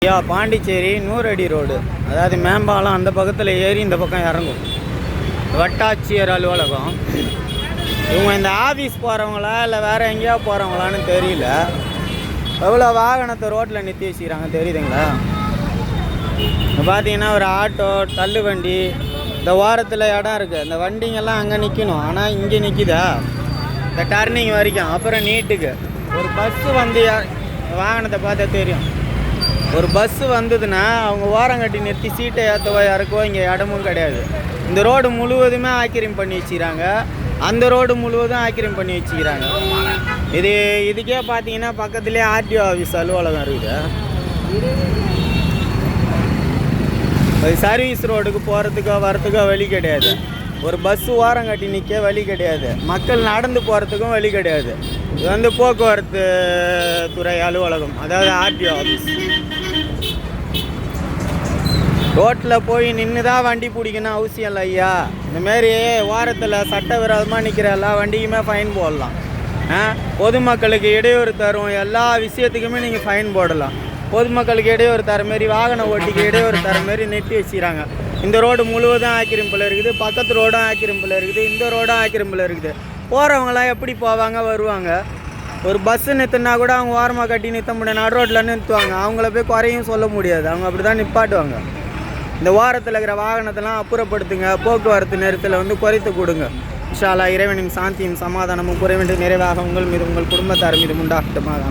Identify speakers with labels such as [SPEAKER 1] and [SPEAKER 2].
[SPEAKER 1] ஐயா பாண்டிச்சேரி 100 அடி ரோடு, அதாவது மேம்பாலம் அந்த பக்கத்தில் ஏறி இந்த பக்கம் இறங்கும். வட்டாட்சியர் அலுவலகம். இவங்க இந்த ஆஃபீஸ் போகிறவங்களா இல்லை வேறு எங்கேயா போகிறவங்களான்னு தெரியல. எவ்வளோ வாகனத்தை ரோட்டில் நிறுத்தி வச்சுக்கிறாங்க தெரியுதுங்களா? இப்போ பார்த்தீங்கன்னா ஒரு ஆட்டோ, தள்ளு வண்டி, இந்த ஓரத்தில் இடம் இருக்குது. இந்த வண்டிங்கெல்லாம் அங்கே நிற்கணும், ஆனால் இங்கே நிற்கிதா இந்த டர்னிங் வரைக்கும். அப்புறம் நீட்டுக்கு ஒரு பஸ்ஸு வந்து வாகனத்தை பார்த்தா தெரியும். ஒரு பஸ்ஸு வந்ததுன்னா அவங்க ஓரம் கட்டி நிறுத்தி சீட்டை ஏற்றவோ இறக்கவோ இங்கே இடமும் கிடையாது. இந்த ரோடு முழுவதுமே ஆக்கிரமிப்பு பண்ணி வச்சுக்கிறாங்க, அந்த ரோடு முழுவதும் ஆக்கிரமிப்பு பண்ணி வச்சுக்கிறாங்க. இதுக்கே பார்த்தீங்கன்னா பக்கத்துலேயே ஆர்டிஓ ஆஃபீஸ் அலுவலகம் இருக்குது. சர்வீஸ் ரோடுக்கு போகிறதுக்கோ வரத்துக்கோ வழி கிடையாது. ஒரு பஸ்ஸு ஓரம் கட்டி நிற்க வழி கிடையாது. மக்கள் நடந்து போகிறதுக்கும் வழி கிடையாது. இது வந்து போக்குவரத்து துறை அலுவலகம், அதாவது ஆர்டிஓ ஆஃபீஸ். ரோட்டில் போய் நின்று தான் வண்டி பிடிக்கணும் அவசியம் இல்லை ஐயா. இந்தமாரி ஓரத்தில் சட்டவிரோதமாக நிற்கிற எல்லா வண்டிக்குமே ஃபைன் போடலாம். பொதுமக்களுக்கு இடையூறு தரும் எல்லா விஷயத்துக்குமே நீங்கள் ஃபைன் போடலாம். பொதுமக்களுக்கு இடையூறு தர மாரி, வாகன ஓட்டிக்கு இடையூறு தர மாரி நிறுத்தி வச்சுக்கிறாங்க. இந்த ரோடு முழுவதும் ஆக்கிரமிப்பில் இருக்குது, பக்கத்து ரோடும் ஆக்கிரமிப்பில் இருக்குது, இந்த ரோடும் ஆக்கிரமிப்பில் இருக்குது. போகிறவங்களாம் எப்படி போவாங்க வருவாங்க? ஒரு பஸ்ஸு நிறுத்தினா கூட அவங்க ஓரமாக கட்டி நிறுத்த முடியாது, நடு ரோட்டில் நிறுத்துவாங்க. அவங்கள போய் குறையும் சொல்ல முடியாது, அவங்க அப்படி தான் நிப்பாட்டுவாங்க. இந்த ஓரத்தில் இருக்கிற வாகனத்தெல்லாம் அப்புறப்படுத்துங்க, போக்குவரத்து நேரத்தில் வந்து குறைத்து கொடுங்க. இன்ஷா அல்லாஹ் இறைவனின் சாந்தியும் சமாதானமும் குறைவின்றி நிறைவாக உங்கள் மீது உங்கள் குடும்பத்தார் மீது உண்டாகட்டுமாக.